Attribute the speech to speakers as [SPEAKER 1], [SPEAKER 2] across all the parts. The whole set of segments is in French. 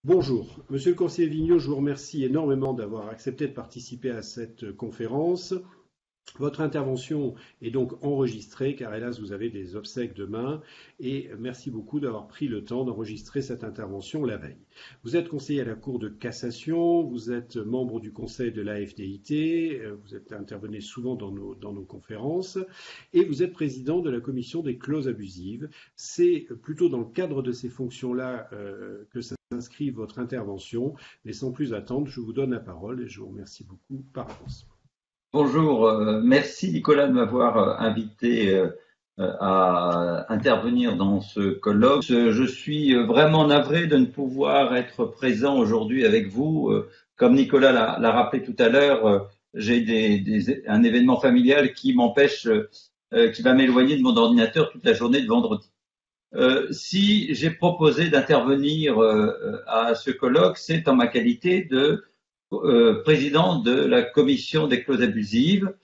[SPEAKER 1] Bonjour, Monsieur le conseiller Vigneault, je vous remercie énormément d'avoir accepté de participer à cette conférence. Votre intervention est donc enregistrée car hélas vous avez des obsèques demain et merci beaucoup d'avoir pris le temps d'enregistrer cette intervention la veille. Vous êtes conseiller à la Cour de cassation, vous êtes membre du conseil de l'AFDIT, vous êtes intervenu souvent dans nos conférences et vous êtes président de la commission des clauses abusives. C'est plutôt dans le cadre de ces fonctions-là que s'inscrit votre intervention, mais sans plus attendre, je vous donne la parole et je vous remercie beaucoup par avance.
[SPEAKER 2] Bonjour, merci Nicolas de m'avoir invité à intervenir dans ce colloque. Je suis vraiment navré de ne pouvoir être présent aujourd'hui avec vous. Comme Nicolas l'a rappelé tout à l'heure, j'ai un événement familial qui m'empêche, qui va m'éloigner de mon ordinateur toute la journée de vendredi. Si j'ai proposé d'intervenir à ce colloque, c'est en ma qualité de président de la commission des clauses abusives,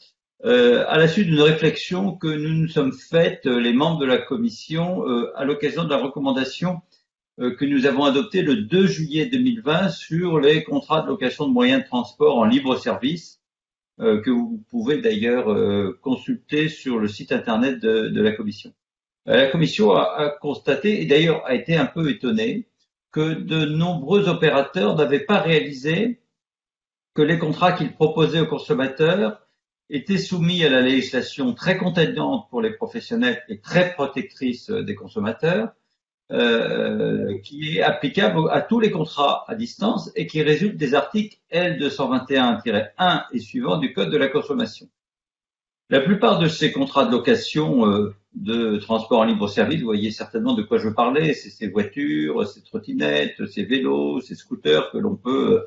[SPEAKER 2] à la suite d'une réflexion que nous nous sommes faites, les membres de la commission, à l'occasion de la recommandation que nous avons adoptée le 2 juillet 2020 sur les contrats de location de moyens de transport en libre service, que vous pouvez d'ailleurs consulter sur le site internet de la commission. La commission a constaté, et d'ailleurs a été un peu étonnée, que de nombreux opérateurs n'avaient pas réalisé que les contrats qu'ils proposaient aux consommateurs étaient soumis à la législation très contraignante pour les professionnels et très protectrice des consommateurs, qui est applicable à tous les contrats à distance et qui résulte des articles L221-1 et suivants du Code de la consommation. La plupart de ces contrats de location de transport en libre-service, vous voyez certainement de quoi je parlais, c'est ces voitures, ces trottinettes, ces vélos, ces scooters que l'on peut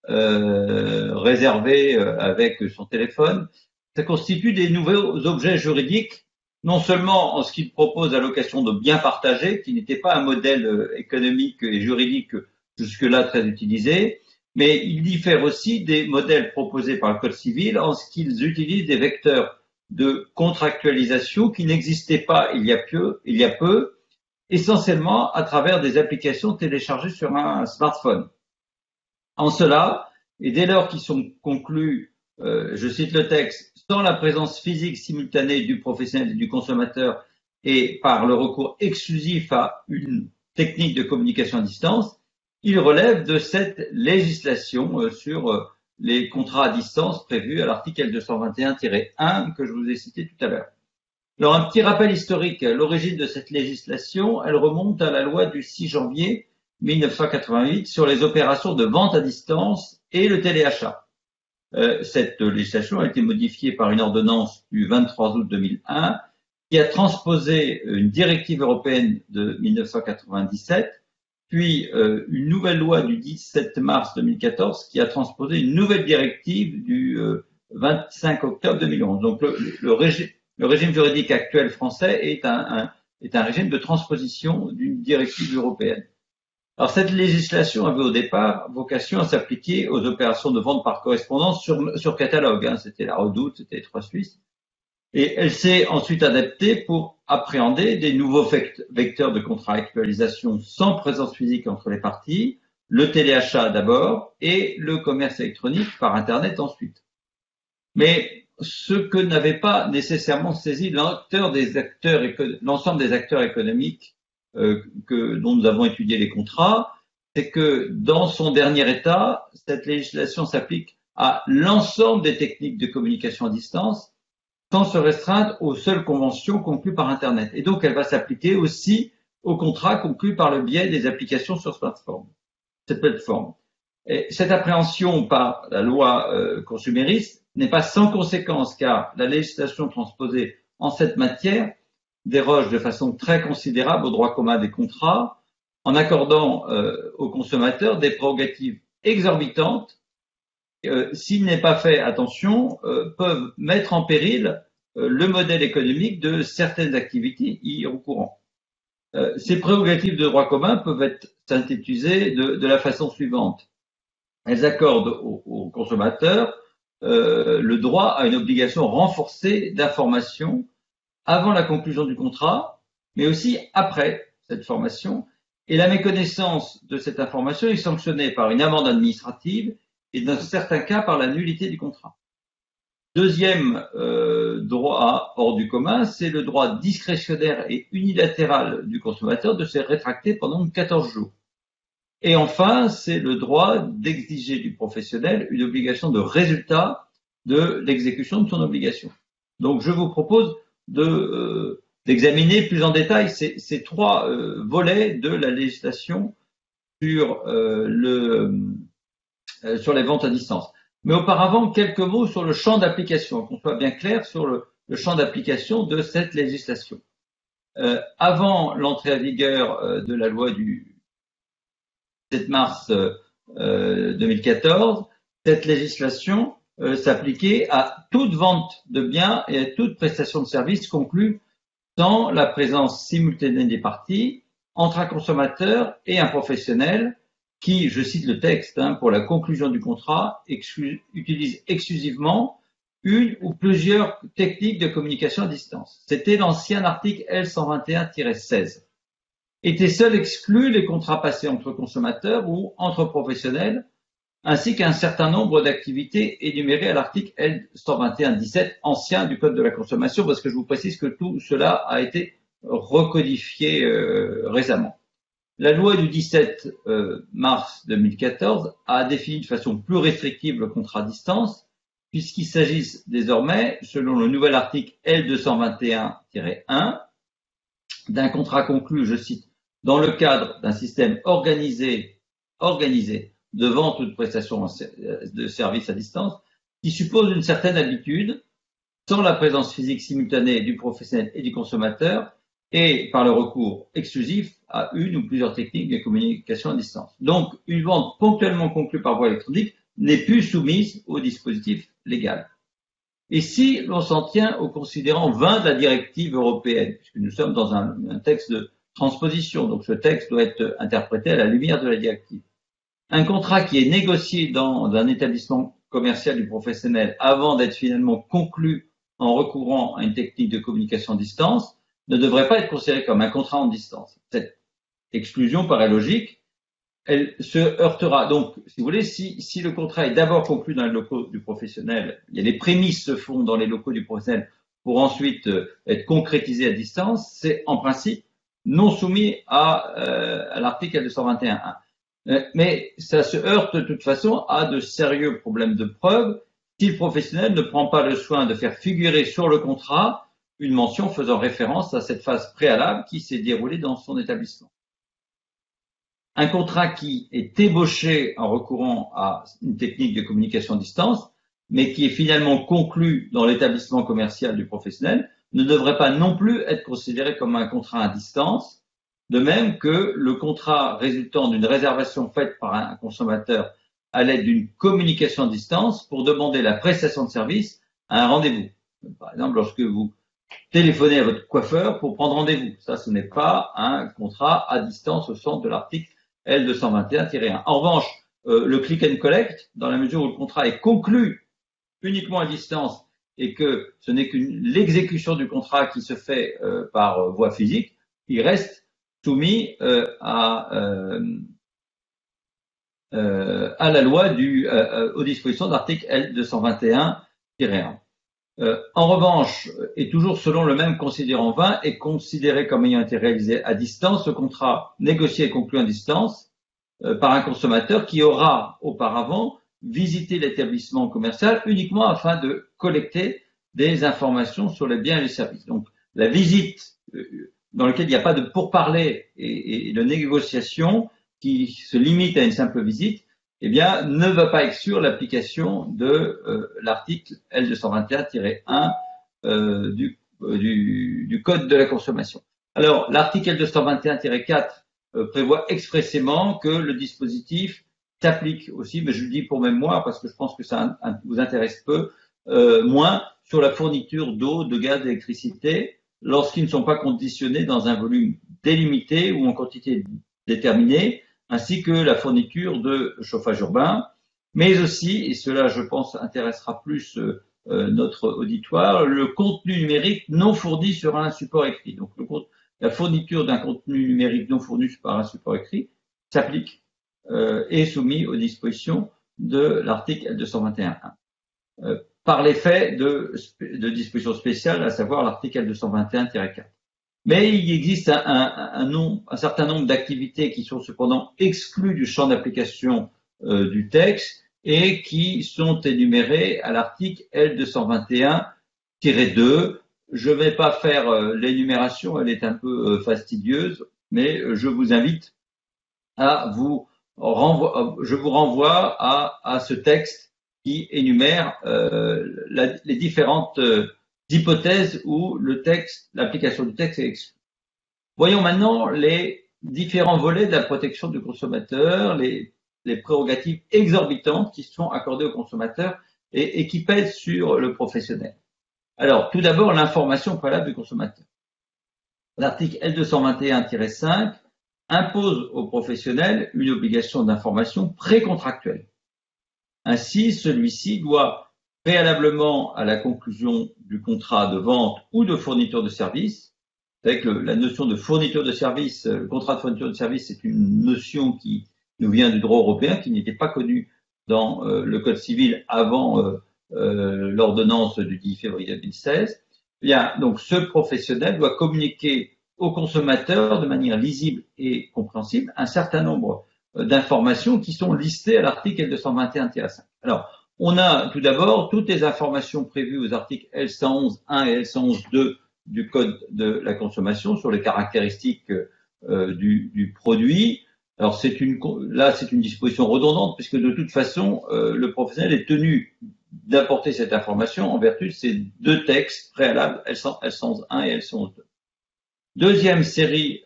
[SPEAKER 2] réservé avec son téléphone. Ça constitue des nouveaux objets juridiques, non seulement en ce qu'ils proposent à location de biens partagés, qui n'était pas un modèle économique et juridique jusque-là très utilisé, mais ils diffèrent aussi des modèles proposés par le Code civil en ce qu'ils utilisent des vecteurs de contractualisation qui n'existaient pas il y a peu, essentiellement à travers des applications téléchargées sur un smartphone. En cela, et dès lors qu'ils sont conclus, je cite le texte, sans la présence physique simultanée du professionnel et du consommateur et par le recours exclusif à une technique de communication à distance, ils relèvent de cette législation sur les contrats à distance prévus à l'article L221-1 que je vous ai cité tout à l'heure. Alors, un petit rappel historique, l'origine de cette législation, elle remonte à la loi du 6 janvier 1988 sur les opérations de vente à distance et le téléachat. Cette législation a été modifiée par une ordonnance du 23 août 2001 qui a transposé une directive européenne de 1997, puis une nouvelle loi du 17 mars 2014 qui a transposé une nouvelle directive du 25 octobre 2011. Donc le régime juridique actuel français est un régime de transposition d'une directive européenne. Alors, cette législation avait au départ vocation à s'appliquer aux opérations de vente par correspondance sur catalogue. C'était la Redoute, c'était les Trois Suisses. Et elle s'est ensuite adaptée pour appréhender des nouveaux vecteurs de contractualisation sans présence physique entre les parties, le téléachat d'abord et le commerce électronique par Internet ensuite. Mais ce que n'avait pas nécessairement saisi l'ensemble des acteurs économiques dont nous avons étudié les contrats, c'est que dans son dernier état, cette législation s'applique à l'ensemble des techniques de communication à distance sans se restreindre aux seules conventions conclues par Internet. Et donc, elle va s'appliquer aussi aux contrats conclus par le biais des applications sur cette plateforme. Et cette appréhension par la loi consumériste n'est pas sans conséquence car la législation transposée en cette matière déroge de façon très considérable au droit commun des contrats en accordant aux consommateurs des prérogatives exorbitantes s'il n'est pas fait attention, peuvent mettre en péril le modèle économique de certaines activités y recourant. Ces prérogatives de droit commun peuvent être synthétisées de la façon suivante. Elles accordent aux consommateurs le droit à une obligation renforcée d'information avant la conclusion du contrat, mais aussi après cette formation, Et la méconnaissance de cette information est sanctionnée par une amende administrative et dans certains cas par la nullité du contrat. Deuxième droit hors du commun, c'est le droit discrétionnaire et unilatéral du consommateur de se rétracter pendant 14 jours. Et enfin, c'est le droit d'exiger du professionnel une obligation de résultat de l'exécution de son obligation. Donc, je vous propose d'examiner plus en détail ces trois volets de la législation sur sur les ventes à distance. Mais auparavant, quelques mots sur le champ d'application, qu'on soit bien clair sur le champ d'application de cette législation. Avant l'entrée en vigueur de la loi du 7 mars 2014, cette législation s'appliquait à toute vente de biens et à toute prestation de services conclue sans la présence simultanée des parties entre un consommateur et un professionnel qui, je cite le texte, pour la conclusion du contrat, utilise exclusivement une ou plusieurs techniques de communication à distance. C'était l'ancien article L121-16. Étaient seuls exclus les contrats passés entre consommateurs ou entre professionnels, ainsi qu'un certain nombre d'activités énumérées à l'article L121-17 ancien du Code de la consommation, parce que je vous précise que tout cela a été recodifié récemment. La loi du 17 mars 2014 a défini de façon plus restrictive le contrat à distance, puisqu'il s'agit désormais, selon le nouvel article L221-1, d'un contrat conclu, je cite, dans le cadre d'un système organisé de vente ou de prestation de services à distance, qui suppose une certaine habitude, sans la présence physique simultanée du professionnel et du consommateur, et par le recours exclusif à une ou plusieurs techniques de communication à distance. Donc, une vente ponctuellement conclue par voie électronique n'est plus soumise au dispositif légal. Et si l'on s'en tient au considérant 20 de la directive européenne, puisque nous sommes dans un texte de transposition, donc ce texte doit être interprété à la lumière de la directive. Un contrat qui est négocié dans un établissement commercial du professionnel avant d'être finalement conclu en recourant à une technique de communication à distance ne devrait pas être considéré comme un contrat en distance. Cette exclusion paraît logique. Elle se heurtera. Donc, si vous voulez, si le contrat est d'abord conclu dans les locaux du professionnel, les prémices se font dans les locaux du professionnel pour ensuite être concrétisé à distance, c'est en principe non soumis à l'article L221-1. Mais ça se heurte de toute façon à de sérieux problèmes de preuve si le professionnel ne prend pas le soin de faire figurer sur le contrat une mention faisant référence à cette phase préalable qui s'est déroulée dans son établissement. Un contrat qui est ébauché en recourant à une technique de communication à distance, mais qui est finalement conclu dans l'établissement commercial du professionnel, ne devrait pas non plus être considéré comme un contrat à distance, de même que le contrat résultant d'une réservation faite par un consommateur à l'aide d'une communication à distance pour demander la prestation de service à un rendez-vous. Par exemple, lorsque vous téléphonez à votre coiffeur pour prendre rendez-vous. Ça, ce n'est pas un contrat à distance au sens de l'article L221-1. En revanche, le click and collect, dans la mesure où le contrat est conclu uniquement à distance et que ce n'est que l'exécution du contrat qui se fait par voie physique, il reste soumis à la loi aux dispositions de l'article L221-1. En revanche, et toujours selon le même considérant 20, est considéré comme ayant été réalisé à distance, ce contrat négocié et conclu à distance par un consommateur qui aura auparavant visité l'établissement commercial uniquement afin de collecter des informations sur les biens et les services. Donc, la visite dans laquelle il n'y a pas de pourparlers et de négociation qui se limite à une simple visite, eh bien, ne va pas exclure l'application de l'article L221-1 du Code de la consommation. Alors, l'article L221-4 prévoit expressément que le dispositif s'applique aussi, mais je le dis pour mémoire parce que je pense que ça vous intéresse peu, moins sur la fourniture d'eau, de gaz, d'électricité, lorsqu'ils ne sont pas conditionnés dans un volume délimité ou en quantité déterminée, ainsi que la fourniture de chauffage urbain, mais aussi, et cela je pense intéressera plus notre auditoire, le contenu numérique non fourni sur un support écrit. Donc la fourniture d'un contenu numérique non fourni par un support écrit s'applique et est soumis aux dispositions de l'article L221.1 par l'effet de dispositions spéciales, à savoir l'article L221-4. Mais il existe un certain nombre d'activités qui sont cependant exclues du champ d'application du texte et qui sont énumérées à l'article L221-2. Je ne vais pas faire l'énumération, elle est un peu fastidieuse, mais je vous invite je vous renvoie à ce texte qui énumère les différentes hypothèses où l'application du texte est exclue. Voyons maintenant les différents volets de la protection du consommateur, les prérogatives exorbitantes qui sont accordées au consommateur et qui pèsent sur le professionnel. Alors, tout d'abord, l'information préalable du consommateur. L'article L221-5 impose au professionnel une obligation d'information précontractuelle. Ainsi, celui-ci doit, préalablement à la conclusion du contrat de vente ou de fourniture de service, avec la notion de fourniture de service, le contrat de fourniture de service, c'est une notion qui nous vient du droit européen, qui n'était pas connue dans le Code civil avant l'ordonnance du 10 février 2016. Bien, donc ce professionnel doit communiquer au consommateur de manière lisible et compréhensible un certain nombre d'informations qui sont listées à l'article L221-5. Alors, on a tout d'abord toutes les informations prévues aux articles L111.1 et L111.2 du Code de la consommation sur les caractéristiques du produit. Alors, c'est une disposition redondante puisque de toute façon, le professionnel est tenu d'apporter cette information en vertu de ces deux textes préalables, L111.1 et L111.2. Deuxième série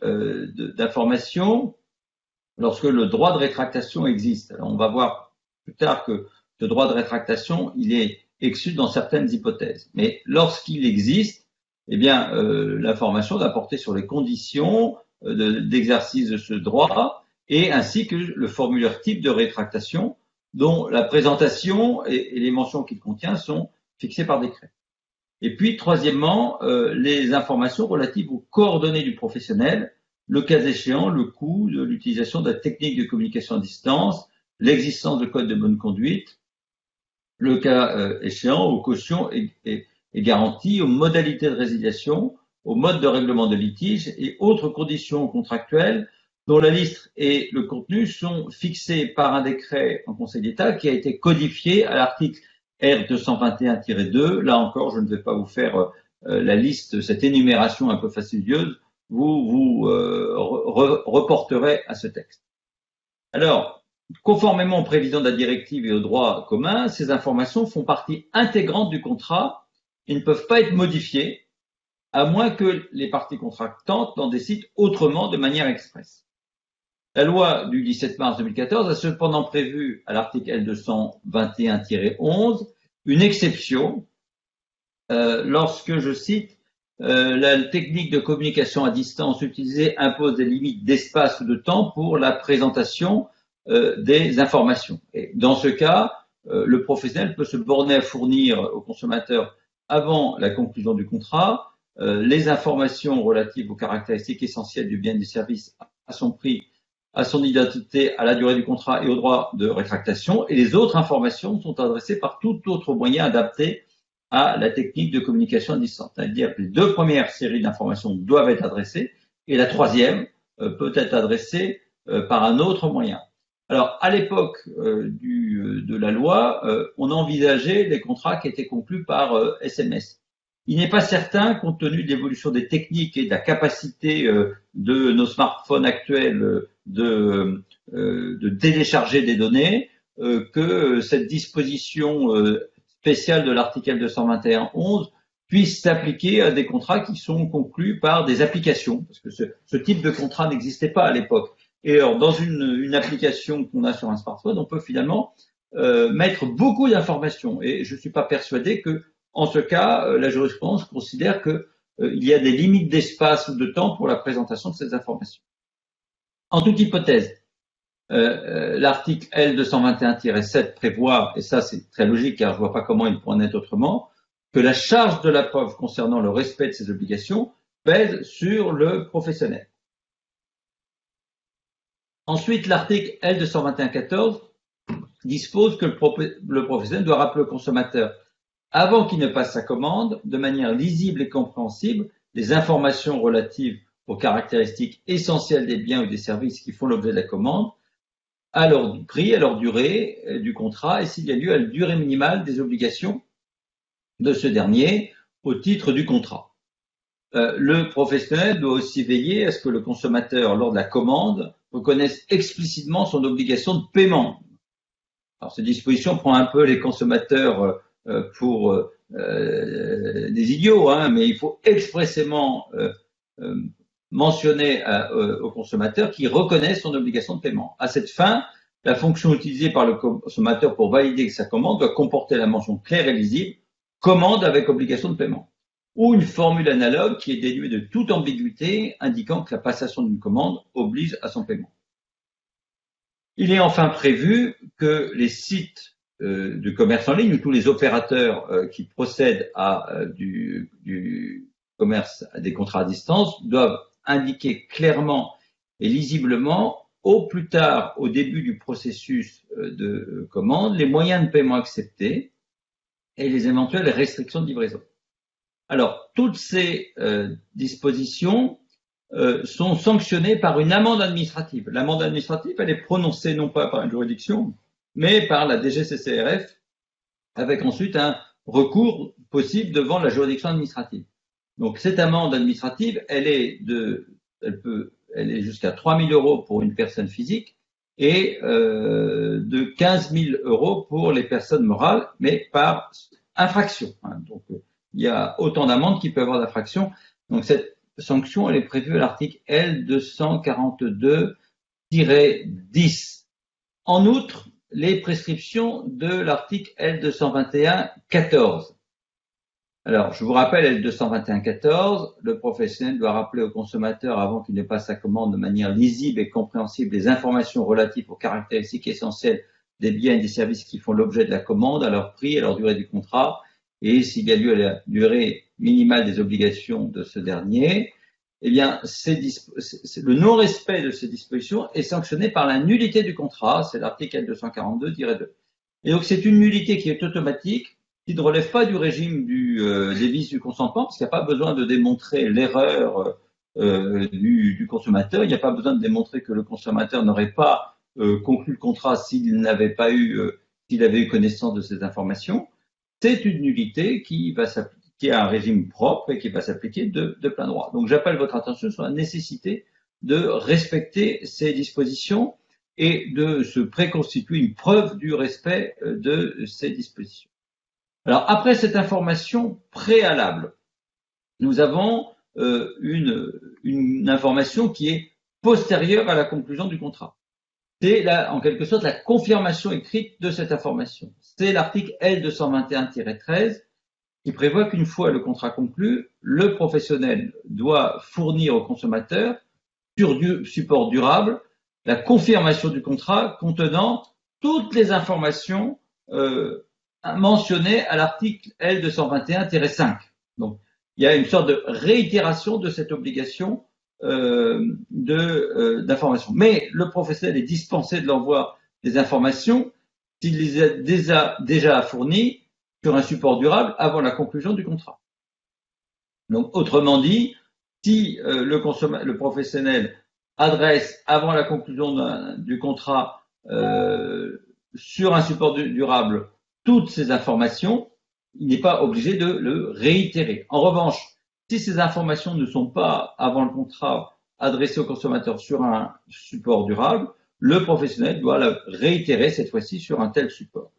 [SPEAKER 2] d'informations, lorsque le droit de rétractation existe. Alors, on va voir plus tard que ce droit de rétractation, il est exclu dans certaines hypothèses. Mais lorsqu'il existe, eh bien, l'information doit porter sur les conditions d'exercice de ce droit et ainsi que le formulaire type de rétractation dont la présentation et les mentions qu'il contient sont fixées par décret. Et puis, troisièmement, les informations relatives aux coordonnées du professionnel, le cas échéant, le coût de l'utilisation de la technique de communication à distance, l'existence de code de bonne conduite, le cas échéant, aux cautions et garanties, aux modalités de résiliation, aux modes de règlement de litige et autres conditions contractuelles dont la liste et le contenu sont fixés par un décret en Conseil d'État qui a été codifié à l'article R221-2. Là encore, je ne vais pas vous faire la liste, cette énumération un peu fastidieuse. Vous reporterez à ce texte. Alors, conformément aux prévisions de la directive et au droit commun, ces informations font partie intégrante du contrat et ne peuvent pas être modifiées, à moins que les parties contractantes n'en décident autrement de manière expresse. La loi du 17 mars 2014 a cependant prévu à l'article L221-11 une exception lorsque, je cite, la technique de communication à distance utilisée impose des limites d'espace ou de temps pour la présentation des informations. Et dans ce cas, le professionnel peut se borner à fournir au consommateur avant la conclusion du contrat les informations relatives aux caractéristiques essentielles du bien et du service, à son prix, à son identité, à la durée du contrat et au droit de rétractation, et les autres informations sont adressées par tout autre moyen adapté à la technique de communication à distance. C'est-à-dire que les deux premières séries d'informations doivent être adressées et la troisième peut être adressée par un autre moyen. Alors, à l'époque de la loi, on envisageait les contrats qui étaient conclus par SMS. Il n'est pas certain, compte tenu de l'évolution des techniques et de la capacité de nos smartphones actuels de télécharger des données, que cette disposition spéciale de l'article 221.11 puisse s'appliquer à des contrats qui sont conclus par des applications, parce que ce type de contrat n'existait pas à l'époque. Et alors, dans une application qu'on a sur un smartphone, on peut finalement mettre beaucoup d'informations. Et je ne suis pas persuadé que, en ce cas, la jurisprudence considère qu'il y a des limites d'espace ou de temps pour la présentation de ces informations. En toute hypothèse, l'article L221-7 prévoit, et ça c'est très logique car je ne vois pas comment il pourrait en être autrement, que la charge de la preuve concernant le respect de ces obligations pèse sur le professionnel. Ensuite, l'article L221-14 dispose que le professionnel doit rappeler au consommateur, avant qu'il ne passe sa commande, de manière lisible et compréhensible, les informations relatives aux caractéristiques essentielles des biens ou des services qui font l'objet de la commande, à leur prix, à leur durée du contrat et s'il y a lieu à la durée minimale des obligations de ce dernier au titre du contrat. Le professionnel doit aussi veiller à ce que le consommateur, lors de la commande, reconnaisse explicitement son obligation de paiement. Alors, cette disposition prend un peu les consommateurs pour des idiots, hein, mais il faut expressément mentionner au consommateur qu'il reconnaisse son obligation de paiement. À cette fin, la fonction utilisée par le consommateur pour valider sa commande doit comporter la mention claire et lisible « commande avec obligation de paiement » ou une formule analogue qui est dénuée de toute ambiguïté indiquant que la passation d'une commande oblige à son paiement. Il est enfin prévu que les sites de commerce en ligne ou tous les opérateurs qui procèdent à du commerce, à des contrats à distance, doivent indiquer clairement et lisiblement, au plus tard au début du processus de commande, les moyens de paiement acceptés et les éventuelles restrictions de livraison. Alors, toutes ces dispositions sont sanctionnées par une amende administrative. L'amende administrative, elle est prononcée non pas par une juridiction, mais par la DGCCRF, avec ensuite un recours possible devant la juridiction administrative. Donc, cette amende administrative, elle est jusqu'à 3 000 € pour une personne physique et de 15 000 € pour les personnes morales, mais par infraction. Hein. Donc, il y a autant d'amendes qu'il peut y avoir d'infractions. Donc, cette sanction, elle est prévue à l'article L242-10. En outre, les prescriptions de l'article L221-14. Alors, je vous rappelle L221-14, le professionnel doit rappeler au consommateur avant qu'il ne passe sa commande de manière lisible et compréhensible les informations relatives aux caractéristiques essentielles des biens et des services qui font l'objet de la commande, à leur prix, à leur durée du contrat, et s'il y a lieu à la durée minimale des obligations de ce dernier. Eh bien, le non-respect de ces dispositions est sanctionné par la nullité du contrat, c'est l'article L242-2. Et donc, c'est une nullité qui est automatique, qui ne relève pas du régime des vices du consentement, parce qu'il n'y a pas besoin de démontrer l'erreur du consommateur, il n'y a pas besoin de démontrer que le consommateur n'aurait pas conclu le contrat s'il n'avait pas s'il avait eu connaissance de ces informations. C'est une nullité qui a un régime propre et qui va s'appliquer de plein droit. Donc, j'appelle votre attention sur la nécessité de respecter ces dispositions et de se préconstituer une preuve du respect de ces dispositions. Alors, après cette information préalable, nous avons une information qui est postérieure à la conclusion du contrat. C'est en quelque sorte la confirmation écrite de cette information. C'est l'article L221-13 qui prévoit qu'une fois le contrat conclu, le professionnel doit fournir au consommateur, sur du support durable, la confirmation du contrat contenant toutes les informations mentionnées à l'article L221-5. Donc, il y a une sorte de réitération de cette obligation d'information. Mais le professionnel est dispensé de l'envoi des informations s'il les a déjà fournies sur un support durable avant la conclusion du contrat. Donc, autrement dit, si le professionnel adresse avant la conclusion du contrat sur un support durable toutes ces informations, il n'est pas obligé de le réitérer. En revanche, si ces informations ne sont pas avant le contrat adressées au consommateur sur un support durable, le professionnel doit la réitérer cette fois-ci sur un tel support.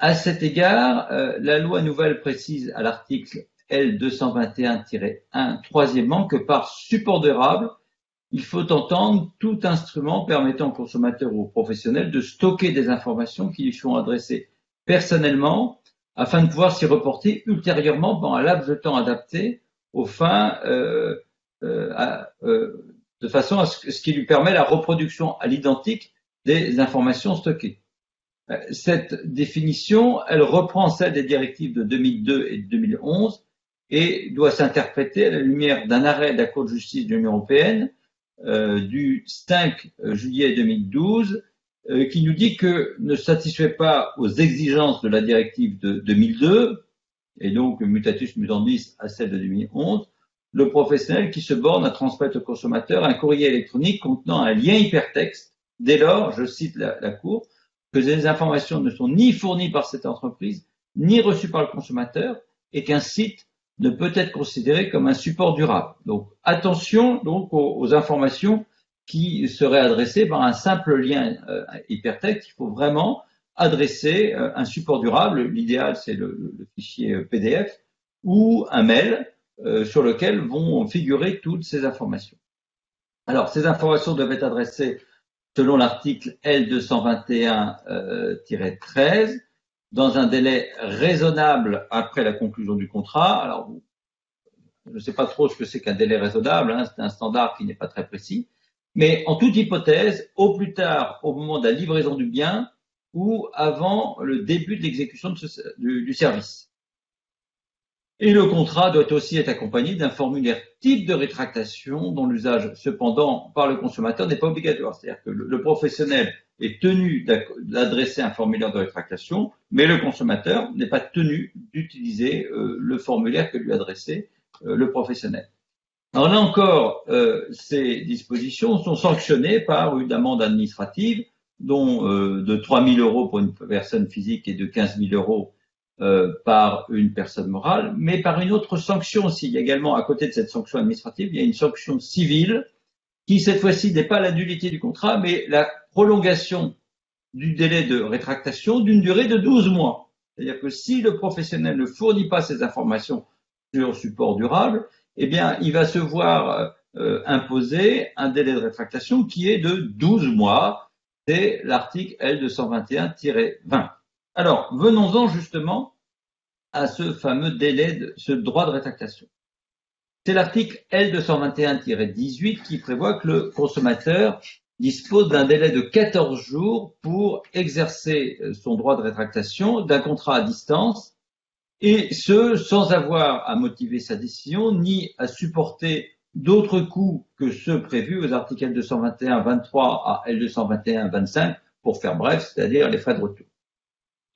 [SPEAKER 2] À cet égard, la loi nouvelle précise à l'article L221-1, troisièmement, que par support durable, il faut entendre tout instrument permettant au consommateur ou au professionnel de stocker des informations qui lui sont adressées personnellement afin de pouvoir s'y reporter ultérieurement pendant un laps de temps adapté aux fins de façon à ce qui lui permet la reproduction à l'identique des informations stockées. Cette définition, elle reprend celle des directives de 2002 et de 2011 et doit s'interpréter à la lumière d'un arrêt de la Cour de justice de l'Union européenne du 5 juillet 2012 qui nous dit que ne satisfait pas aux exigences de la directive de 2002 et donc mutatis mutandis à celle de 2011, le professionnel qui se borne à transmettre au consommateur un courrier électronique contenant un lien hypertexte dès lors, je cite la Cour, que les informations ne sont ni fournies par cette entreprise, ni reçues par le consommateur, et qu'un site ne peut être considéré comme un support durable. Donc, attention donc aux informations qui seraient adressées par un simple lien hypertexte. Il faut vraiment adresser un support durable. L'idéal, c'est le fichier PDF ou un mail sur lequel vont figurer toutes ces informations. Alors, ces informations doivent être adressées selon l'article L221-13, dans un délai raisonnable après la conclusion du contrat. Alors, je ne sais pas trop ce que c'est qu'un délai raisonnable, hein, c'est un standard qui n'est pas très précis, mais en toute hypothèse, au plus tard, au moment de la livraison du bien ou avant le début de l'exécution du service. Et le contrat doit aussi être accompagné d'un formulaire type de rétractation dont l'usage, cependant, par le consommateur n'est pas obligatoire. C'est-à-dire que le professionnel est tenu d'adresser un formulaire de rétractation, mais le consommateur n'est pas tenu d'utiliser le formulaire que lui a adressé le professionnel. Alors là encore, ces dispositions sont sanctionnées par une amende administrative dont de 3 000 € pour une personne physique et de 15 000 € par une personne morale, mais par une autre sanction aussi. Il y a également, à côté de cette sanction administrative, il y a une sanction civile qui, cette fois-ci, n'est pas la nullité du contrat, mais la prolongation du délai de rétractation d'une durée de 12 mois. C'est-à-dire que si le professionnel ne fournit pas ces informations sur support durable, eh bien, il va se voir imposer un délai de rétractation qui est de 12 mois. C'est l'article L221-20. Alors, venons-en justement à ce fameux délai, ce droit de rétractation. C'est l'article L221-18 qui prévoit que le consommateur dispose d'un délai de 14 jours pour exercer son droit de rétractation d'un contrat à distance, et ce, sans avoir à motiver sa décision, ni à supporter d'autres coûts que ceux prévus aux articles L221-23 à L221-25, pour faire bref, c'est-à-dire les frais de retour.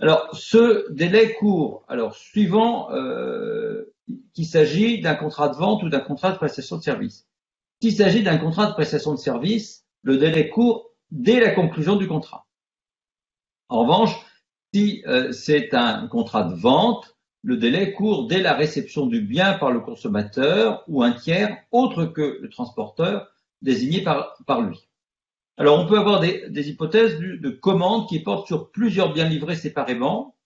[SPEAKER 2] Alors, ce délai court, alors suivant qu'il s'agit d'un contrat de vente ou d'un contrat de prestation de service. S'il s'agit d'un contrat de prestation de service, le délai court dès la conclusion du contrat. En revanche, si c'est un contrat de vente, le délai court dès la réception du bien par le consommateur ou un tiers autre que le transporteur désigné par lui. Alors, on peut avoir des hypothèses de commandes qui portent sur plusieurs biens livrés séparément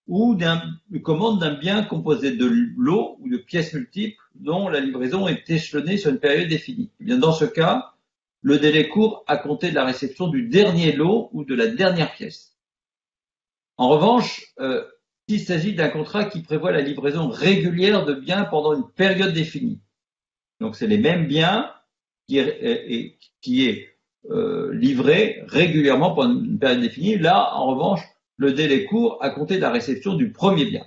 [SPEAKER 2] ou de commande d'un bien composé de lots ou de pièces multiples dont la livraison est échelonnée sur une période définie. Eh bien, dans ce cas, le délai court à compter de la réception du dernier lot ou de la dernière pièce. En revanche, s'il s'agit d'un contrat qui prévoit la livraison régulière de biens pendant une période définie, donc c'est les mêmes biens qui est livré régulièrement pendant une période définie. Là, en revanche, le délai court à compter de la réception du premier bien.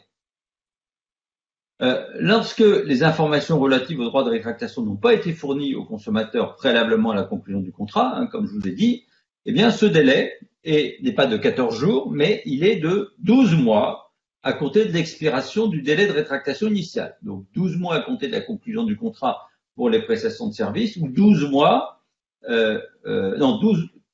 [SPEAKER 2] Lorsque les informations relatives au droit de rétractation n'ont pas été fournies au consommateur préalablement à la conclusion du contrat, hein, comme je vous ai dit, eh bien, ce délai n'est pas de 14 jours, mais il est de 12 mois à compter de l'expiration du délai de rétractation initial. Donc, 12 mois à compter de la conclusion du contrat pour les prestations de services ou 12 mois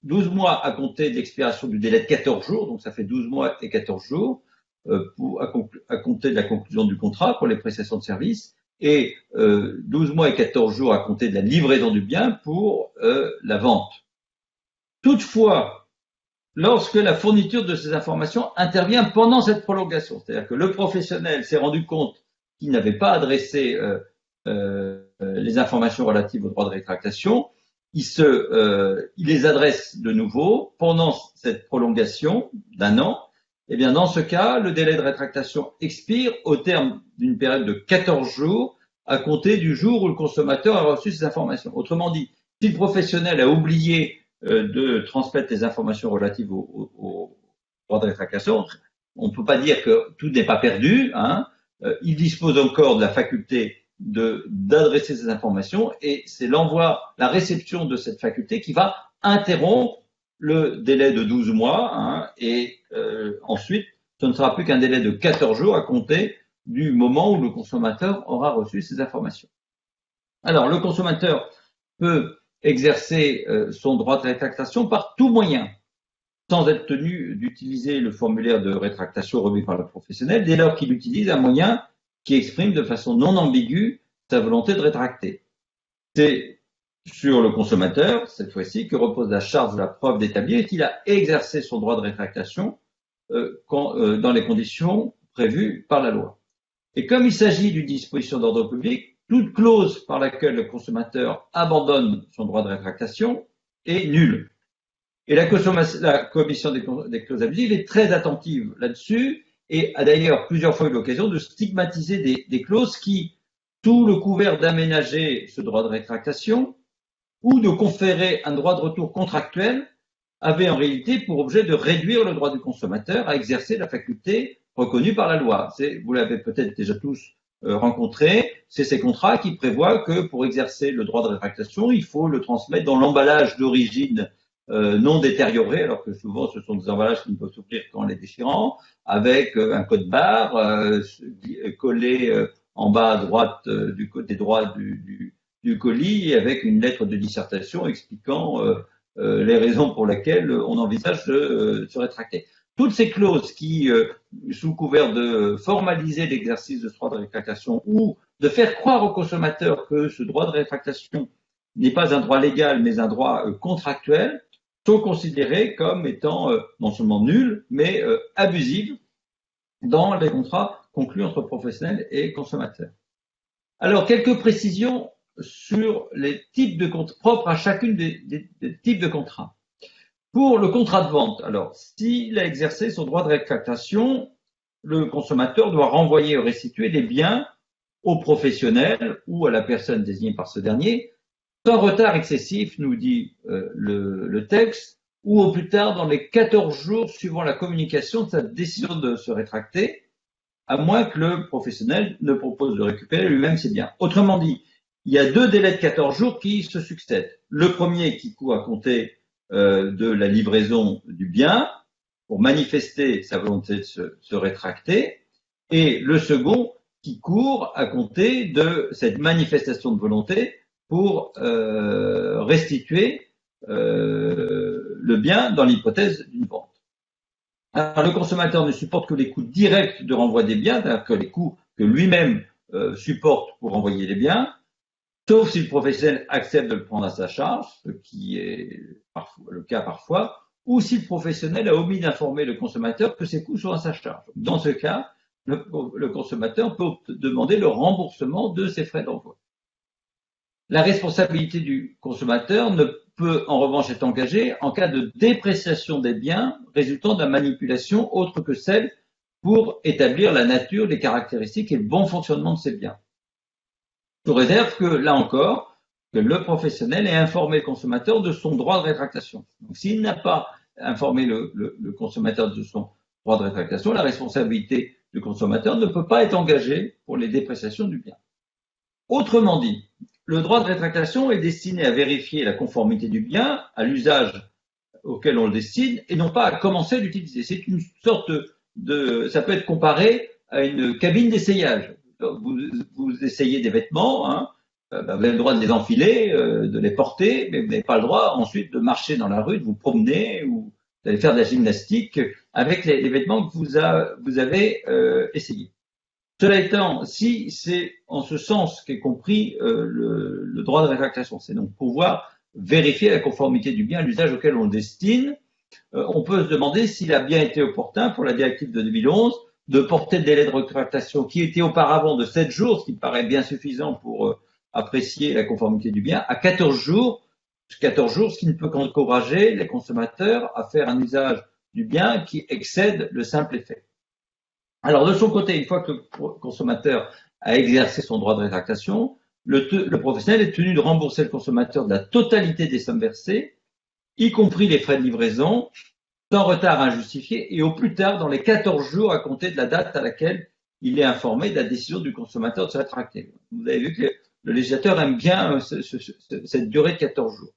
[SPEAKER 2] 12 mois à compter de l'expiration du délai de 14 jours, donc ça fait 12 mois et 14 jours à compter de la conclusion du contrat pour les prestations de services, et 12 mois et 14 jours à compter de la livraison du bien pour la vente. Toutefois, lorsque la fourniture de ces informations intervient pendant cette prolongation, c'est-à-dire que le professionnel s'est rendu compte qu'il n'avait pas adressé les informations relatives au droit de rétractation, il les adresse de nouveau pendant cette prolongation d'un an. Eh bien, dans ce cas, le délai de rétractation expire au terme d'une période de 14 jours à compter du jour où le consommateur a reçu ces informations. Autrement dit, si le professionnel a oublié de transmettre les informations relatives au droit de rétractation, on ne peut pas dire que tout n'est pas perdu, hein. il dispose encore de la faculté d'adresser ces informations et c'est l'envoi, la réception de cette faculté qui va interrompre le délai de 12 mois et ensuite ce ne sera plus qu'un délai de 14 jours à compter du moment où le consommateur aura reçu ces informations. Alors le consommateur peut exercer son droit de rétractation par tout moyen, sans être tenu d'utiliser le formulaire de rétractation remis par le professionnel, dès lors qu'il utilise un moyen qui exprime de façon non ambiguë sa volonté de rétracter. C'est sur le consommateur, cette fois-ci, que repose la charge de la preuve d'établir qu'il a exercé son droit de rétractation dans les conditions prévues par la loi. Et comme il s'agit d'une disposition d'ordre public, toute clause par laquelle le consommateur abandonne son droit de rétractation est nulle. Et la commission des clauses abusives est très attentive là-dessus et a d'ailleurs plusieurs fois eu l'occasion de stigmatiser des clauses qui, sous le couvert d'aménager ce droit de rétractation ou de conférer un droit de retour contractuel, avaient en réalité pour objet de réduire le droit du consommateur à exercer la faculté reconnue par la loi. Vous l'avez peut-être déjà tous rencontré, c'est ces contrats qui prévoient que pour exercer le droit de rétractation, il faut le transmettre dans l'emballage d'origine non détérioré, alors que souvent ce sont des emballages qui ne peuvent s'ouvrir qu'en les déchirant, avec un code barre collé en bas à droite du côté droit du colis, avec une lettre de dissertation expliquant les raisons pour lesquelles on envisage de se rétracter. Toutes ces clauses qui, sous couvert de formaliser l'exercice de ce droit de rétractation ou de faire croire au consommateur que ce droit de rétractation n'est pas un droit légal mais un droit contractuel, sont considérées comme étant non seulement nulles mais abusives dans les contrats conclus entre professionnels et consommateurs. Alors, quelques précisions sur les types de contrats propres à chacune des types de contrats. Pour le contrat de vente, alors, s'il a exercé son droit de rétractation, le consommateur doit renvoyer ou restituer les biens au professionnel ou à la personne désignée par ce dernier, sans retard excessif, nous dit le texte, ou au plus tard dans les 14 jours suivant la communication de sa décision de se rétracter, à moins que le professionnel ne propose de récupérer lui-même ses biens. Autrement dit, il y a deux délais de 14 jours qui se succèdent. Le premier qui court à compter de la livraison du bien pour manifester sa volonté de se rétracter, et le second qui court à compter de cette manifestation de volonté pour restituer le bien dans l'hypothèse d'une vente. Alors, le consommateur ne supporte que les coûts directs de renvoi des biens, c'est-à-dire que les coûts que lui-même supporte pour renvoyer les biens, sauf si le professionnel accepte de le prendre à sa charge, ce qui est le cas parfois, ou si le professionnel a omis d'informer le consommateur que ces coûts sont à sa charge. Dans ce cas, le consommateur peut demander le remboursement de ses frais d'envoi. La responsabilité du consommateur ne peut en revanche être engagée en cas de dépréciation des biens résultant de la manipulation autre que celle pour établir la nature, les caractéristiques et le bon fonctionnement de ces biens. Sous réserve que, là encore, que le professionnel ait informé le consommateur de son droit de rétractation. Donc, s'il n'a pas informé le consommateur de son droit de rétractation, la responsabilité du consommateur ne peut pas être engagée pour les dépréciations du bien. Autrement dit, le droit de rétractation est destiné à vérifier la conformité du bien à l'usage auquel on le destine et non pas à commencer à l'utiliser. C'est une sorte ça peut être comparé à une cabine d'essayage. Vous essayez des vêtements, vous avez le droit de les enfiler, de les porter, mais vous n'avez pas le droit ensuite de marcher dans la rue, de vous promener ou d'aller faire de la gymnastique avec les vêtements que vous avez essayés. Cela étant, si c'est en ce sens qu'est compris le droit de rétractation, c'est donc pouvoir vérifier la conformité du bien à l'usage auquel on le destine, on peut se demander s'il a bien été opportun pour la directive de 2011 de porter le délai de rétractation qui était auparavant de 7 jours, ce qui paraît bien suffisant pour apprécier la conformité du bien, à 14 jours, ce qui ne peut qu'encourager les consommateurs à faire un usage du bien qui excède le simple effet. Alors, de son côté, une fois que le consommateur a exercé son droit de rétractation, le professionnel est tenu de rembourser le consommateur de la totalité des sommes versées, y compris les frais de livraison, sans retard injustifié et au plus tard dans les 14 jours à compter de la date à laquelle il est informé de la décision du consommateur de se rétracter. Vous avez vu que le législateur aime bien cette durée de 14 jours.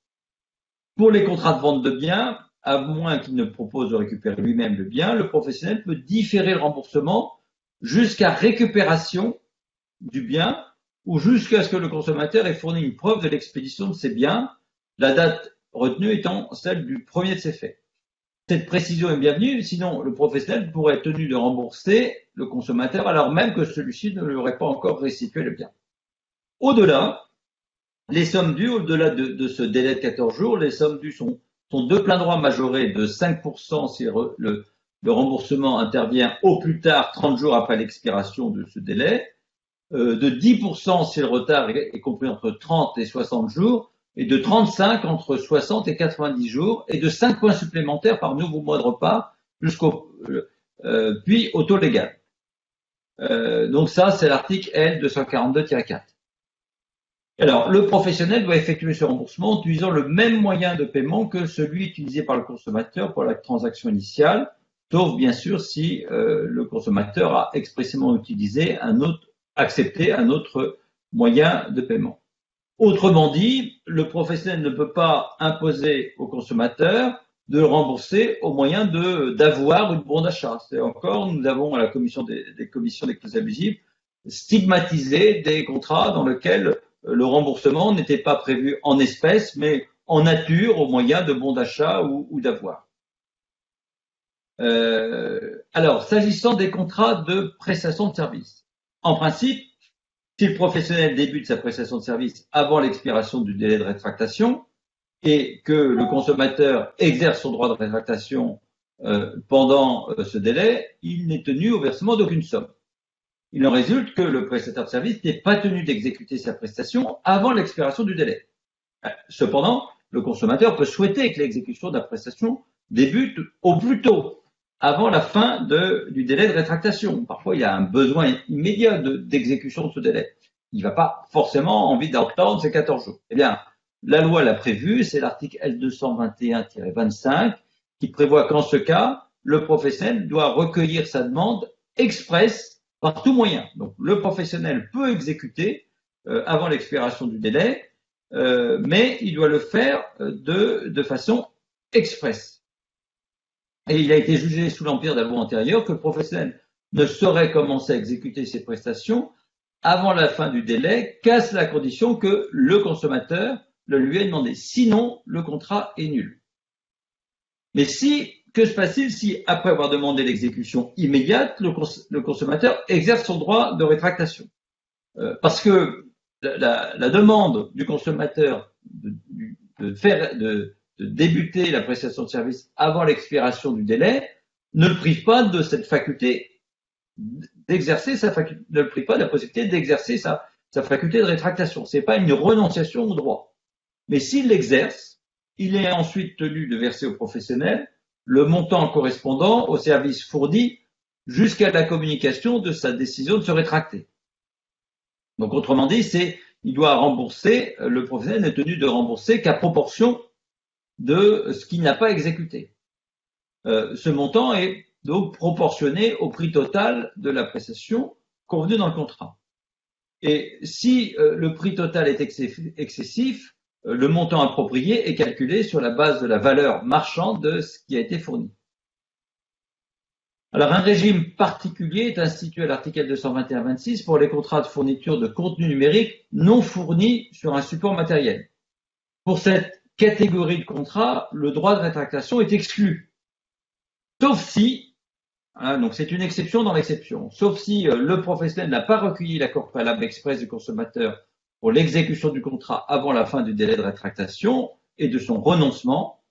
[SPEAKER 2] Pour les contrats de vente de biens, à moins qu'il ne propose de récupérer lui-même le bien, le professionnel peut différer le remboursement jusqu'à récupération du bien ou jusqu'à ce que le consommateur ait fourni une preuve de l'expédition de ses biens, la date retenue étant celle du premier de ces faits. Cette précision est bienvenue, sinon le professionnel pourrait être tenu de rembourser le consommateur alors même que celui-ci ne lui aurait pas encore restitué le bien. Au-delà, les sommes dues, au-delà de ce délai de 14 jours, les sommes dues sont de plein droit majorées de 5% si le remboursement intervient au plus tard 30 jours après l'expiration de ce délai, de 10% si le retard est compris entre 30 et 60 jours, et de 35 entre 60 et 90 jours, et de 5 points supplémentaires par nouveau mois de repart puis au taux légal. Donc ça, c'est l'article L242-4. Alors, le professionnel doit effectuer ce remboursement en utilisant le même moyen de paiement que celui utilisé par le consommateur pour la transaction initiale, sauf bien sûr si le consommateur a expressément accepté un autre moyen de paiement. Autrement dit, le professionnel ne peut pas imposer au consommateur de rembourser au moyen d'avoir une bon d'achat. C'est encore, nous avons à la commission des commissions des clauses abusives stigmatisé des contrats dans lesquels le remboursement n'était pas prévu en espèces, mais en nature au moyen de bons d'achat ou d'avoir. Alors, s'agissant des contrats de prestation de service, en principe, si le professionnel débute sa prestation de service avant l'expiration du délai de rétractation et que le consommateur exerce son droit de rétractation pendant ce délai, il n'est tenu au versement d'aucune somme. Il en résulte que le prestataire de service n'est pas tenu d'exécuter sa prestation avant l'expiration du délai. Cependant, le consommateur peut souhaiter que l'exécution de la prestation débute au plus tôt, avant la fin du délai de rétractation. Parfois, il y a un besoin immédiat d'exécution de ce délai. Il n'a pas forcément envie d'attendre ces 14 jours. Eh bien, la loi l'a prévu, c'est l'article L221-25 qui prévoit qu'en ce cas, le professionnel doit recueillir sa demande expresse par tout moyen. Donc, le professionnel peut exécuter avant l'expiration du délai, mais il doit le faire de façon expresse. Et il a été jugé sous l'empire de la loi antérieure que le professionnel ne saurait commencer à exécuter ses prestations avant la fin du délai qu'à la condition que le consommateur le lui ait demandé. Sinon, le contrat est nul. Mais que se passe-t-il si, après avoir demandé l'exécution immédiate, le consommateur exerce son droit de rétractation? Parce que la demande du consommateur de débuter la prestation de service avant l'expiration du délai ne le prive pas de cette faculté d'exercer ne le prive pas de la possibilité d'exercer sa faculté de rétractation. C'est pas une renonciation au droit. Mais s'il l'exerce, il est ensuite tenu de verser au professionnel le montant correspondant au service fourni jusqu'à la communication de sa décision de se rétracter. Donc, autrement dit, il doit rembourser, le professionnel n'est tenu de rembourser qu'à proportion de ce qu'il n'a pas exécuté. Ce montant est donc proportionné au prix total de la prestation convenue dans le contrat. Et si le prix total est excessif, le montant approprié est calculé sur la base de la valeur marchande de ce qui a été fourni. Alors, un régime particulier est institué à l'article 221-26 pour les contrats de fourniture de contenu numérique non fournis sur un support matériel. Pour cette catégorie de contrats, le droit de rétractation est exclu. Sauf si, donc c'est une exception dans l'exception, sauf si le professionnel n'a pas recueilli l'accord préalable express du consommateur pour l'exécution du contrat avant la fin du délai de rétractation et de son renoncement,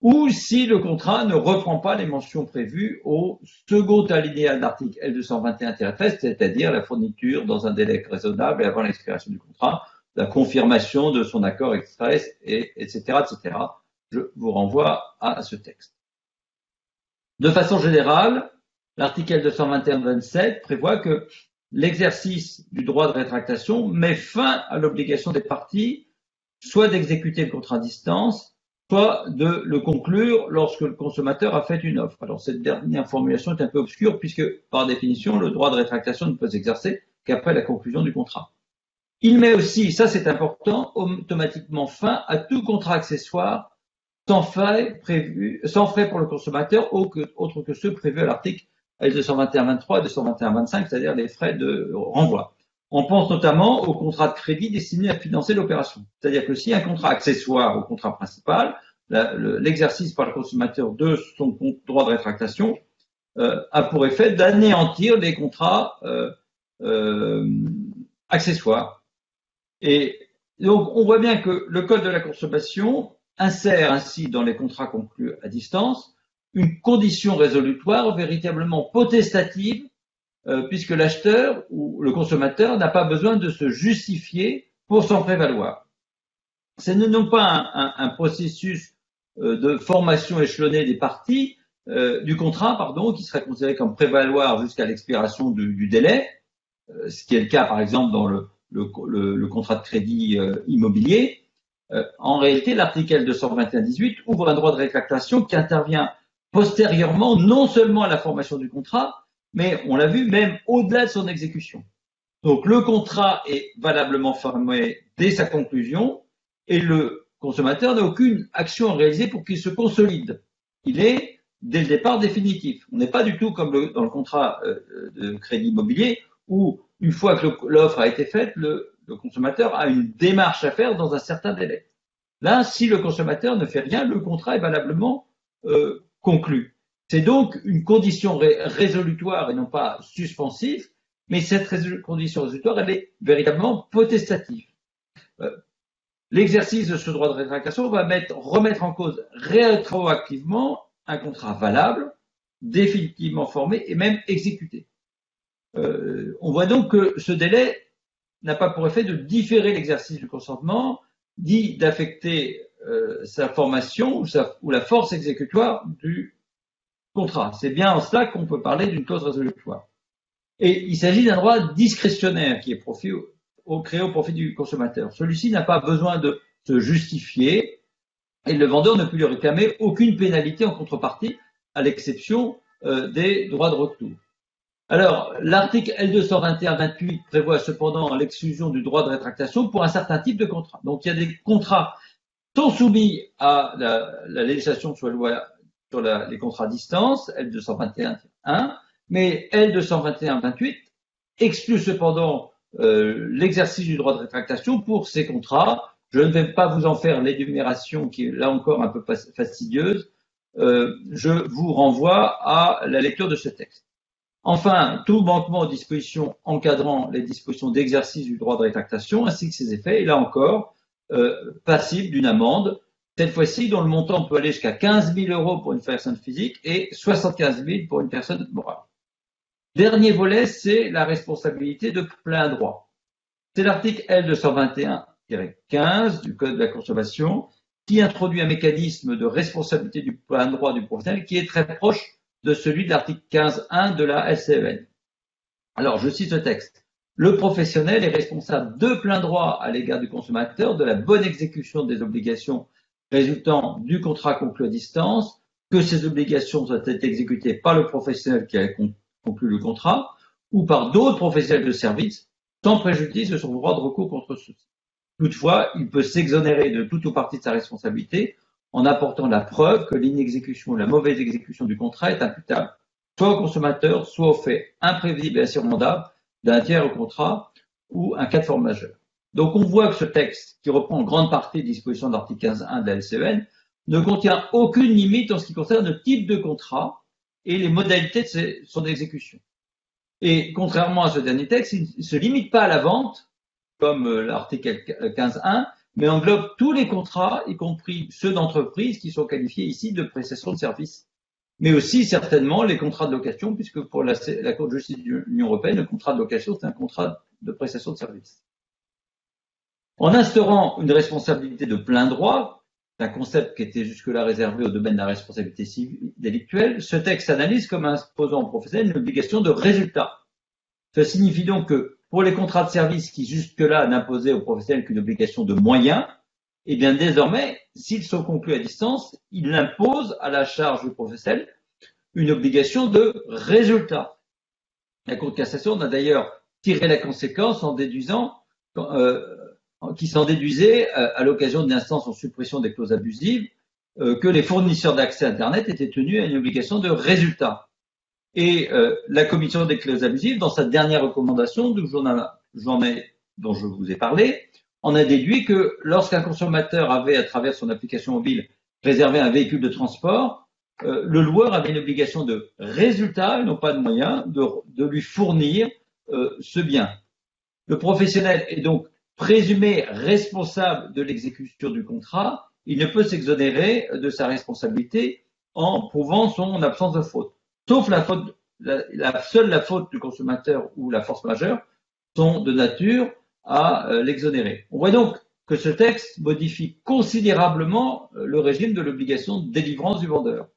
[SPEAKER 2] ou si le contrat ne reprend pas les mentions prévues au second alinéa de l'article L221-13, c'est-à-dire la fourniture dans un délai raisonnable et avant l'expiration du contrat, la confirmation de son accord express, etc., etc. Je vous renvoie à ce texte. De façon générale, l'article L221-27 prévoit que l'exercice du droit de rétractation met fin à l'obligation des parties soit d'exécuter le contrat à distance, soit de le conclure lorsque le consommateur a fait une offre. Alors cette dernière formulation est un peu obscure puisque par définition le droit de rétractation ne peut s'exercer qu'après la conclusion du contrat. Il met aussi, ça c'est important, automatiquement fin à tout contrat accessoire sans frais pour le consommateur autre que ceux prévus à l'article L221-23 et 221-25, c'est-à-dire les frais de renvoi. On pense notamment au contrat de crédit destiné à financer l'opération. C'est-à-dire que si un contrat accessoire au contrat principal, l'exercice par le consommateur de son droit de rétractation a pour effet d'anéantir les contrats accessoires. Et donc, on voit bien que le Code de la consommation insère ainsi dans les contrats conclus à distance une condition résolutoire véritablement potestative puisque l'acheteur ou le consommateur n'a pas besoin de se justifier pour s'en prévaloir. Ce n'est non pas un processus de formation échelonnée des parties du contrat, qui serait considéré comme prévaloir jusqu'à l'expiration du délai, ce qui est le cas par exemple dans le contrat de crédit immobilier. En réalité, l'article L221-18 ouvre un droit de rétractation qui intervient postérieurement non seulement à la formation du contrat, mais on l'a vu même au-delà de son exécution. Donc le contrat est valablement formé dès sa conclusion et le consommateur n'a aucune action à réaliser pour qu'il se consolide. Il est dès le départ définitif. On n'est pas du tout comme dans le contrat de crédit immobilier où une fois que l'offre a été faite, le consommateur a une démarche à faire dans un certain délai. Là, si le consommateur ne fait rien, le contrat est valablement conclu. C'est donc une condition résolutoire et non pas suspensive, mais cette condition résolutoire, elle est véritablement potestative. L'exercice de ce droit de rétractation va remettre en cause rétroactivement un contrat valable, définitivement formé et même exécuté. On voit donc que ce délai n'a pas pour effet de différer l'exercice du consentement, ni d'affecter sa formation ou la force exécutoire du contrat. C'est bien en cela qu'on peut parler d'une clause résolutoire. Et il s'agit d'un droit discrétionnaire qui est créé au profit du consommateur. Celui-ci n'a pas besoin de se justifier et le vendeur ne peut lui réclamer aucune pénalité en contrepartie, à l'exception des droits de retour. Alors, l'article L221-28 prévoit cependant l'exclusion du droit de rétractation pour un certain type de contrat. Donc, il y a des contrats qui sont soumis à la législation sur les contrats à distance, L221-1, mais L221-28 exclut cependant l'exercice du droit de rétractation pour ces contrats. Je ne vais pas vous en faire l'énumération qui est là encore un peu fastidieuse. Je vous renvoie à la lecture de ce texte. Enfin, tout manquement aux dispositions encadrant les dispositions d'exercice du droit de rétractation ainsi que ses effets est là encore passible d'une amende, cette fois-ci dont le montant peut aller jusqu'à 15 000 € pour une personne physique et 75 000 pour une personne morale. Dernier volet, c'est la responsabilité de plein droit. C'est l'article L221-15 du Code de la consommation qui introduit un mécanisme de responsabilité du plein droit du professionnel qui est très proche de celui de l'article 15.1 de la LCEN. Alors, je cite ce texte. Le professionnel est responsable de plein droit à l'égard du consommateur de la bonne exécution des obligations résultant du contrat conclu à distance, que ces obligations soient exécutées par le professionnel qui a conclu le contrat ou par d'autres professionnels de service, sans préjudice de son droit de recours contre ceux-ci. Toutefois, il peut s'exonérer de toute ou partie de sa responsabilité en apportant la preuve que l'inexécution ou la mauvaise exécution du contrat est imputable soit au consommateur, soit au fait imprévisible et insurmontable d'un tiers au contrat ou un cas de forme majeure. Donc on voit que ce texte, qui reprend en grande partie les dispositions de l'article 15.1 de la LCEN, ne contient aucune limite en ce qui concerne le type de contrat et les modalités de son exécution. Et contrairement à ce dernier texte, il ne se limite pas à la vente, comme l'article 15.1, mais englobe tous les contrats, y compris ceux d'entreprise qui sont qualifiés ici de prestation de services, mais aussi certainement les contrats de location, puisque pour la Cour de justice de l'Union européenne, le contrat de location, c'est un contrat de prestation de services. En instaurant une responsabilité de plein droit, un concept qui était jusque-là réservé au domaine de la responsabilité civile délictuelle, ce texte analyse comme imposant aux professionnels une obligation de résultat. Ça signifie donc que pour les contrats de service qui jusque-là n'imposaient aux professionnels qu'une obligation de moyens, Eh bien, désormais, s'ils sont conclus à distance, il impose à la charge du professionnel une obligation de résultat. La Cour de cassation a d'ailleurs tiré la conséquence en déduisant, qui s'en déduisait à l'occasion d'une instance en suppression des clauses abusives, que les fournisseurs d'accès Internet étaient tenus à une obligation de résultat. Et la commission des clauses abusives, dans sa dernière recommandation dont je vous ai parlé, en a déduit que lorsqu'un consommateur avait, à travers son application mobile, réservé un véhicule de transport, le loueur avait une obligation de résultat, et non pas de moyen, de lui fournir ce bien. Le professionnel est donc présumé responsable de l'exécution du contrat. Il ne peut s'exonérer de sa responsabilité en prouvant son absence de faute. Sauf la faute, seule la faute du consommateur ou la force majeure sont de nature à l'exonérer. On voit donc que ce texte modifie considérablement le régime de l'obligation de délivrance du vendeur.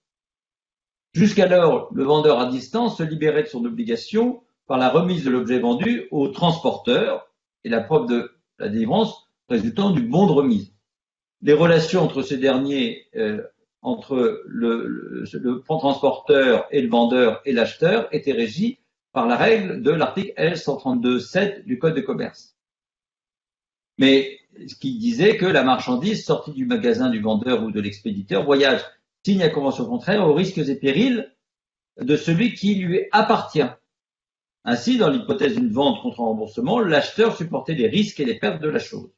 [SPEAKER 2] Jusqu'alors, le vendeur à distance se libérait de son obligation par la remise de l'objet vendu au transporteur et la preuve de la délivrance résultant du bon de remise. Les relations entre ces derniers, entre le transporteur et le vendeur et l'acheteur, étaient régies par la règle de l'article L132.7 du Code de commerce. Mais ce qui disait que la marchandise sortie du magasin du vendeur ou de l'expéditeur voyage, signe à convention contraire, aux risques et périls de celui qui lui appartient. Ainsi, dans l'hypothèse d'une vente contre remboursement, l'acheteur supportait les risques et les pertes de la chose.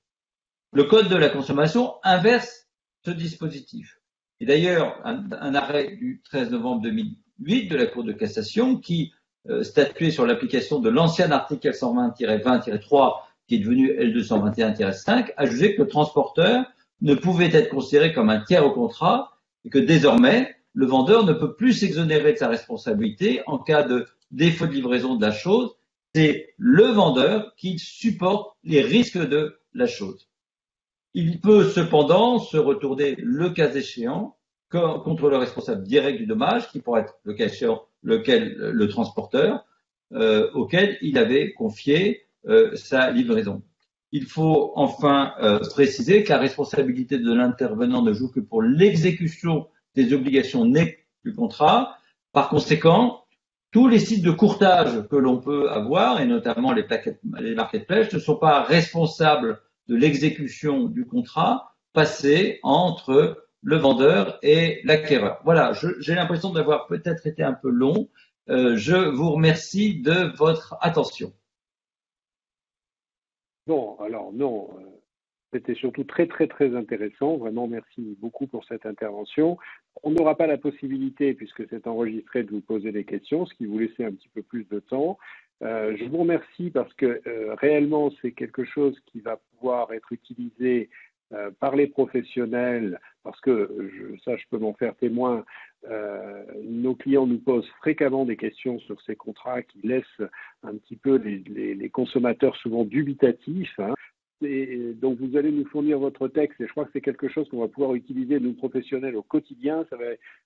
[SPEAKER 2] Le Code de la consommation inverse ce dispositif. Et d'ailleurs, un arrêt du 13 novembre 2008 de la Cour de cassation qui statuait sur l'application de l'ancien article L120-20-3 qui est devenu L221-5 a jugé que le transporteur ne pouvait être considéré comme un tiers au contrat et que désormais, le vendeur ne peut plus s'exonérer de sa responsabilité en cas de défaut de livraison de la chose. C'est le vendeur qui supporte les risques de la chose. Il peut cependant se retourner, le cas échéant, contre le responsable direct du dommage, qui pourrait être le cas échéant le transporteur, auquel il avait confié sa livraison. Il faut enfin préciser que la responsabilité de l'intervenant ne joue que pour l'exécution des obligations nées du contrat. Par conséquent, tous les sites de courtage que l'on peut avoir, et notamment les marketplaces, ne sont pas responsables de l'exécution du contrat passé entre le vendeur et l'acquéreur. Voilà, j'ai l'impression d'avoir peut-être été un peu long. Je vous remercie de votre attention.
[SPEAKER 1] Bon, alors non, c'était surtout très très très intéressant. Vraiment, merci beaucoup pour cette intervention. On n'aura pas la possibilité, puisque c'est enregistré, de vous poser des questions, ce qui vous laissait un petit peu plus de temps. Je vous remercie parce que réellement, c'est quelque chose qui va pouvoir être utilisé par les professionnels, parce que je peux m'en faire témoin. Nos clients nous posent fréquemment des questions sur ces contrats qui laissent un petit peu les consommateurs souvent dubitatifs. Hein. Et donc, vous allez nous fournir votre texte et je crois que c'est quelque chose qu'on va pouvoir utiliser, nous professionnels, au quotidien. Ça va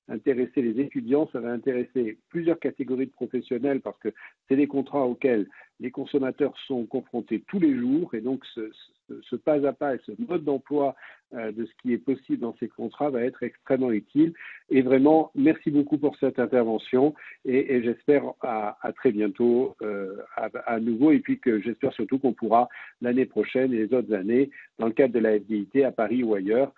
[SPEAKER 1] intéresser les étudiants, ça va intéresser plusieurs catégories de professionnels parce que c'est des contrats auxquels les consommateurs sont confrontés tous les jours et donc ce pas à pas et ce mode d'emploi de ce qui est possible dans ces contrats va être extrêmement utile. Et vraiment, merci beaucoup pour cette intervention et j'espère à très bientôt à nouveau et puis que j'espère surtout qu'on pourra l'année prochaine et les autres années, dans le cadre de la FDIT à Paris ou ailleurs,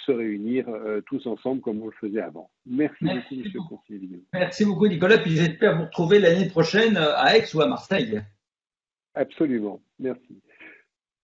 [SPEAKER 1] se réunir tous ensemble comme on le faisait avant. Merci beaucoup, Monsieur le conseiller Vigneault.
[SPEAKER 2] Merci beaucoup, Nicolas. Puis j'espère vous retrouver l'année prochaine à Aix ou à Marseille.
[SPEAKER 1] Absolument. Merci.